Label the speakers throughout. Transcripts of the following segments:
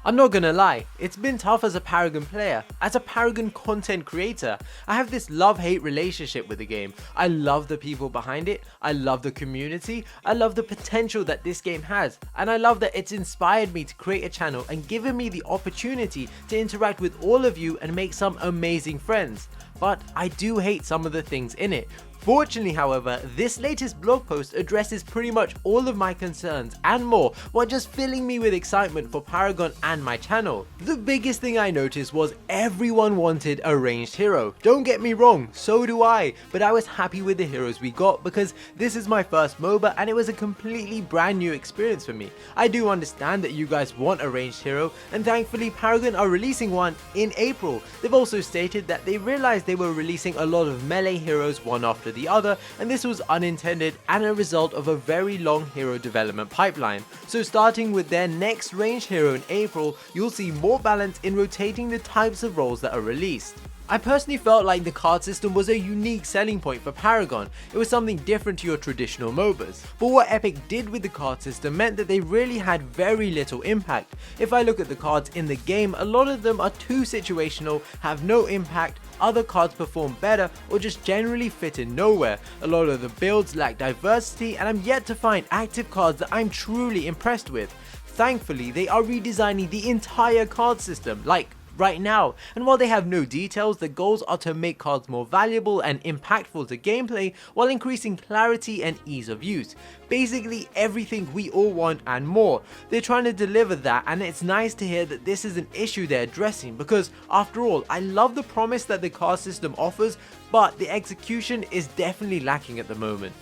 Speaker 1: I'm not gonna lie, it's been tough as a Paragon player, as a Paragon content creator. I have this love-hate relationship with the game. I love the people behind it, I love the community, I love the potential that this game has, and I love that it's inspired me to create a channel and given me the opportunity to interact with all of you and make some amazing friends. But I do hate some of the things in it. Fortunately, however, this latest blog post addresses pretty much all of my concerns and more, while just filling me with excitement for Paragon and my channel. The biggest thing I noticed was everyone wanted a ranged hero. Don't get me wrong, so do I, but I was happy with the heroes we got because this is my first MOBA and it was a completely brand new experience for me. I do understand that you guys want a ranged hero, and thankfully Paragon are releasing one in April. They've also stated that they realized they were releasing a lot of melee heroes one after the other, and this was unintended and a result of a very long hero development pipeline. So starting with their next ranged hero in April, you'll see more balance in rotating the types of roles that are released. I personally felt like the card system was a unique selling point for Paragon. It was something different to your traditional MOBAs. But what Epic did with the card system meant that they really had very little impact. If I look at the cards in the game, a lot of them are too situational, have no impact, other cards perform better, or just generally fit in nowhere. A lot of the builds lack diversity, and I'm yet to find active cards that I'm truly impressed with. Thankfully, they are redesigning the entire card system, like right now, and while they have no details, the goals are to make cards more valuable and impactful to gameplay while increasing clarity and ease of use. Basically everything we all want and more. They're trying to deliver that, and it's nice to hear that this is an issue they're addressing, because after all, I love the promise that the card system offers, but the execution is definitely lacking at the moment.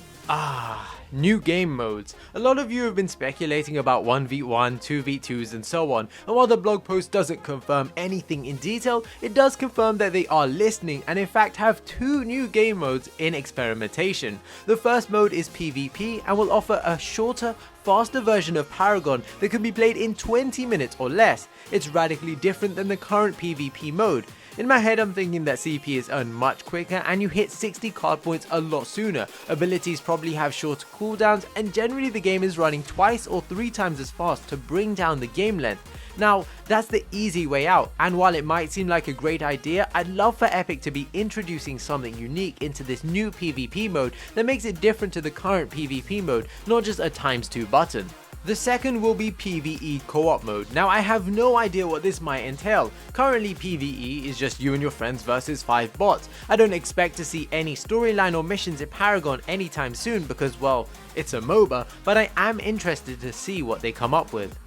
Speaker 1: New game modes. A lot of you have been speculating about 1v1, 2v2s and so on, and while the blog post doesn't confirm anything in detail, it does confirm that they are listening and in fact have 2 new game modes in experimentation. The first mode is PvP and will offer a shorter, faster version of Paragon that can be played in 20 minutes or less. It's radically different than the current PvP mode. In my head, I'm thinking that CP is earned much quicker and you hit 60 card points a lot sooner. Abilities probably have shorter cooldowns, and generally the game is running twice or 3 times as fast to bring down the game length. Now, that's the easy way out, and while it might seem like a great idea, I'd love for Epic to be introducing something unique into this new PvP mode that makes it different to the current PvP mode, not just a ×2 button. The second will be PvE co-op mode. Now, I have no idea what this might entail. Currently PvE is just you and your friends versus 5 bots. I don't expect to see any storyline or missions in Paragon anytime soon because, well, it's a MOBA, but I am interested to see what they come up with.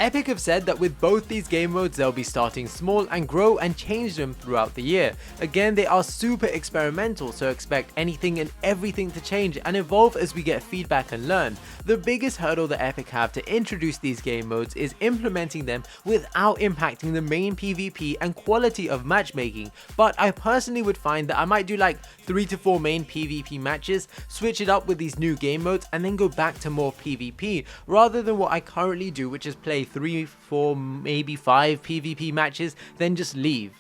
Speaker 1: Epic have said that with both these game modes they'll be starting small and grow and change them throughout the year. Again, they are super experimental, so expect anything and everything to change and evolve as we get feedback and learn. The biggest hurdle that Epic have to introduce these game modes is implementing them without impacting the main PvP and quality of matchmaking, but I personally would find that I might do like 3 to 4 main PvP matches, switch it up with these new game modes and then go back to more PvP, rather than what I currently do, which is play 3, 4, maybe 5 PvP matches, then just leave.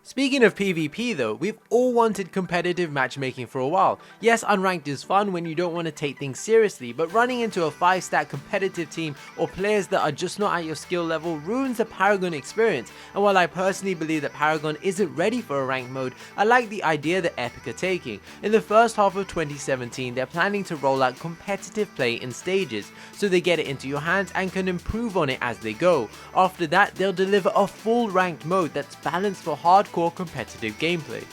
Speaker 1: Speaking of PvP though, we've all wanted competitive matchmaking for a while. Yes, unranked is fun when you don't want to take things seriously, but running into a 5-stack competitive team or players that are just not at your skill level ruins the Paragon experience, and while I personally believe that Paragon isn't ready for a ranked mode, I like the idea that Epic are taking. In the first half of 2017, they're planning to roll out competitive play in stages, so they get it into your hands and can improve on it as they go. After that, they'll deliver a full ranked mode that's balanced for hardcore competitive gameplay.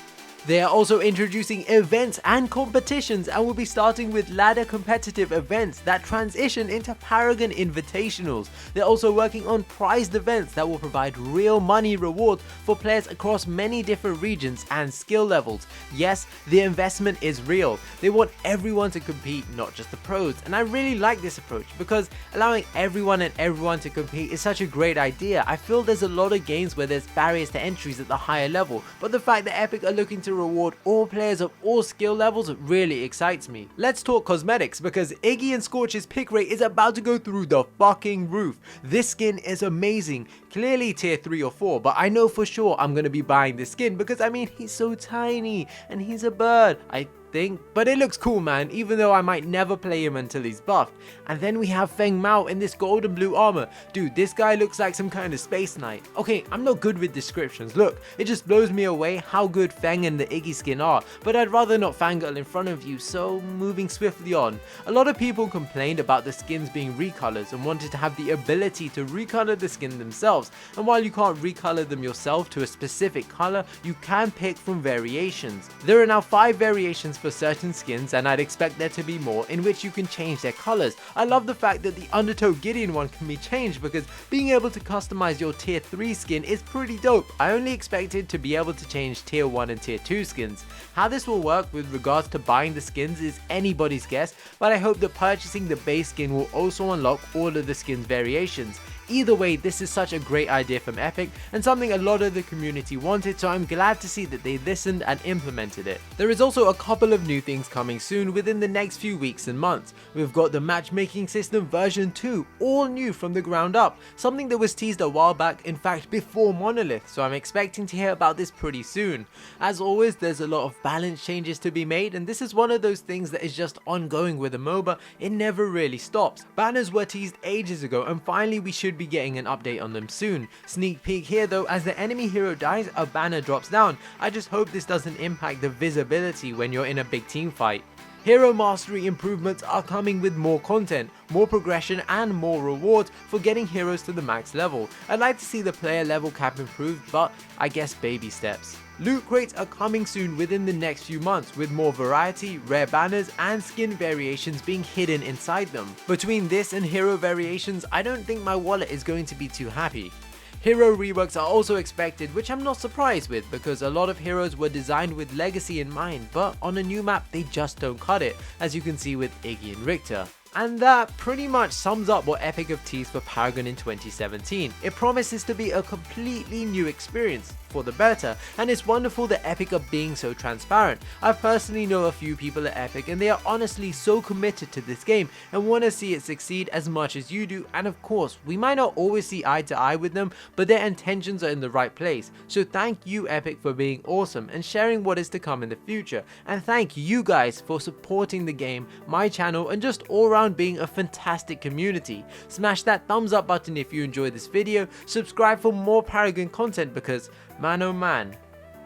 Speaker 1: They are also introducing events and competitions and will be starting with ladder competitive events that transition into Paragon Invitationals. They're also working on prized events that will provide real money rewards for players across many different regions and skill levels. Yes, the investment is real. They want everyone to compete, not just the pros, and I really like this approach because allowing everyone to compete is such a great idea. I feel there's a lot of games where there's barriers to entries at the higher level, but the fact that Epic are looking to reward all players of all skill levels really excites me. Let's talk cosmetics, because Iggy and Scorch's pick rate is about to go through the fucking roof. This skin is amazing, clearly tier 3 or 4, but I know for sure I'm gonna be buying this skin because I mean he's so tiny and he's a bird. I think, but it looks cool, man, even though I might never play him until he's buffed. And then we have Feng Mao in this gold and blue armor. Dude, this guy looks like some kind of space knight. Okay, I'm not good with descriptions. Look, it just blows me away how good Feng and the Iggy skin are, but I'd rather not fangirl in front of you, so moving swiftly on. A lot of people complained about the skins being recolors and wanted to have the ability to recolor the skin themselves, and while you can't recolor them yourself to a specific color, you can pick from variations. There are now 5 variations for certain skins, and I'd expect there to be more in which you can change their colors. I love the fact that the Undertow Gideon one can be changed, because being able to customize your tier 3 skin is pretty dope. I only expected to be able to change tier 1 and tier 2 skins. How this will work with regards to buying the skins is anybody's guess, but I hope that purchasing the base skin will also unlock all of the skins variations. Either way, this is such a great idea from Epic and something a lot of the community wanted, so I'm glad to see that they listened and implemented it. There is also a couple of new things coming soon within the next few weeks and months. We've got the matchmaking system version 2, all new from the ground up, something that was teased a while back, in fact before Monolith, so I'm expecting to hear about this pretty soon. As always, there's a lot of balance changes to be made, and this is one of those things that is just ongoing with a MOBA. It never really stops. Banners were teased ages ago, and finally we should be getting an update on them soon. Sneak peek here though, as the enemy hero dies, a banner drops down. I just hope this doesn't impact the visibility when you're in a big team fight. Hero mastery improvements are coming with more content, more progression and more rewards for getting heroes to the max level. I'd like to see the player level cap improved, but I guess baby steps. Loot crates are coming soon within the next few months, with more variety, rare banners and skin variations being hidden inside them. Between this and hero variations, I don't think my wallet is going to be too happy. Hero reworks are also expected, which I'm not surprised with, because a lot of heroes were designed with legacy in mind, but on a new map they just don't cut it, as you can see with Iggy and Richter. And that pretty much sums up what Epic have teased for Paragon in 2017. It promises to be a completely new experience, for the better, and it's wonderful that Epic are being so transparent. I personally know a few people at Epic, and they are honestly so committed to this game and want to see it succeed as much as you do, and of course, we might not always see eye to eye with them, but their intentions are in the right place. So thank you Epic for being awesome and sharing what is to come in the future, and thank you guys for supporting the game, my channel, and just all around being a fantastic community. Smash that thumbs up button if you enjoyed this video, subscribe for more Paragon content, because man oh man,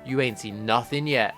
Speaker 1: you ain't seen nothing yet.